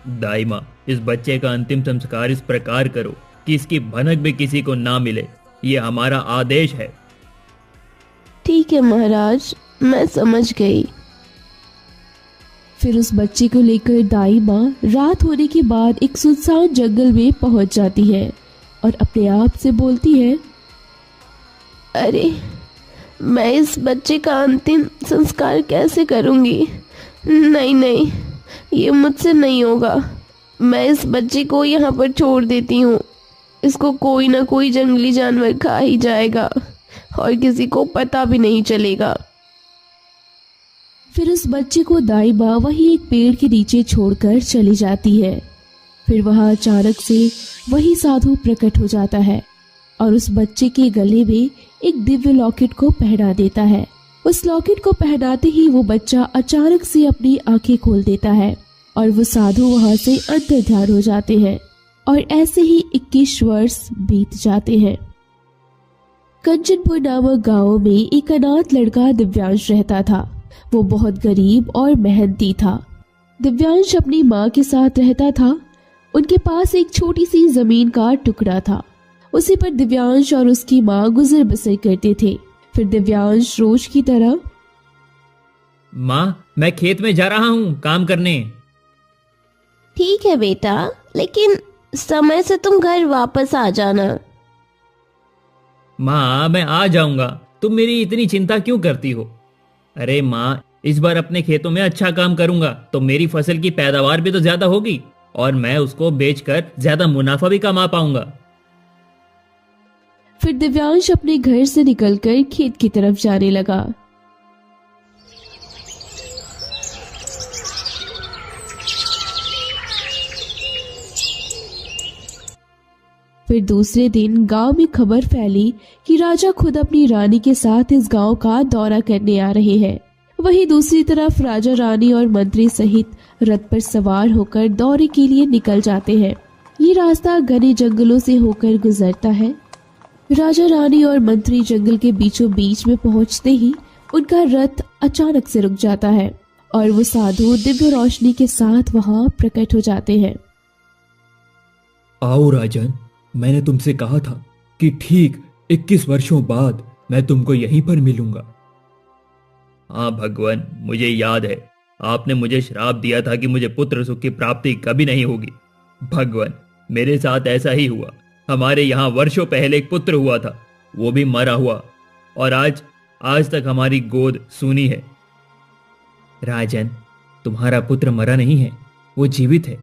दाई माँ, इस बच्चे का अंतिम संस्कार इस प्रकार करो कि इसकी भनक भी किसी को ना मिले। ये हमारा आदेश है। ठीक है महाराज, मैं समझ गई। फिर उस बच्चे को लेकर दाई माँ रात होने के बाद एक सुनसान जंगल में पहुंच जाती है और अपने आप से बोलती है, अरे, मैं इस बच्चे का अंतिम संस्कार कैसे करूंगी? नहीं नहीं, ये मुझसे नहीं होगा। मैं इस बच्चे को यहाँ पर छोड़ देती हूँ। इसको कोई ना कोई जंगली जानवर खा ही जाएगा और किसी को पता भी नहीं चलेगा। फिर उस बच्चे को दाई माँ वही एक पेड़ के नीचे छोड़कर चली जाती है। फिर वहां अचानक से वही साधु प्रकट हो जाता है और उस बच्चे के गले में एक दिव्य लॉकेट को पहना देता है। उस लॉकेट को पहनाते ही वो बच्चा अचानक से अपनी आंखें खोल देता है और वो साधु वहां से अंतर ध्यान हो जाते हैं और ऐसे ही 21 वर्ष बीत जाते हैं। कंचनपुर नामक गांव में एक अनाथ लड़का दिव्यांश रहता था। वो बहुत गरीब और मेहनती था। दिव्यांश अपनी माँ के साथ रहता था। उनके पास एक छोटी सी जमीन का टुकड़ा था। उसी पर दिव्यांश और उसकी माँ गुजर बसर करते थे। फिर दिव्यांश रोज की तरह, माँ, मैं खेत में जा रहा हूँ काम करने। ठीक है बेटा, लेकिन समय से तुम घर वापस आ जाना। माँ, मैं आ जाऊंगा। तुम मेरी इतनी चिंता क्यों करती हो? अरे माँ, इस बार अपने खेतों में अच्छा काम करूंगा तो मेरी फसल की पैदावार भी तो ज्यादा होगी और मैं उसको बेचकर ज्यादा मुनाफा भी कमा पाऊंगा। फिर दिव्यांश अपने घर से निकलकर खेत की तरफ जाने लगा। फिर दूसरे दिन गांव में खबर फैली कि राजा खुद अपनी रानी के साथ इस गांव का दौरा करने आ रहे हैं। वहीं दूसरी तरफ राजा, रानी और मंत्री सहित रथ पर सवार होकर दौरे के लिए निकल जाते हैं। ये रास्ता घने जंगलों से होकर गुजरता है। राजा, रानी और मंत्री जंगल के बीचों बीच में पहुंचते ही उनका रथ अचानक से रुक जाता है और वो साधु दिव्य रोशनी के साथ वहां प्रकट हो जाते हैं। आओ राजन, मैंने तुमसे कहा था कि ठीक 21 वर्षों बाद मैं तुमको यहीं पर मिलूंगा। हाँ भगवान, मुझे याद है। आपने मुझे श्राप दिया था कि मुझे पुत्र सुख की प्राप्ति कभी नहीं होगी। भगवान, मेरे साथ ऐसा ही हुआ। हमारे यहाँ वर्षों पहले एक पुत्र हुआ था, वो भी मरा हुआ और आज तक हमारी गोद सूनी है। राजन, तुम्हारा पुत्र मरा नहीं है, वो जीवित है।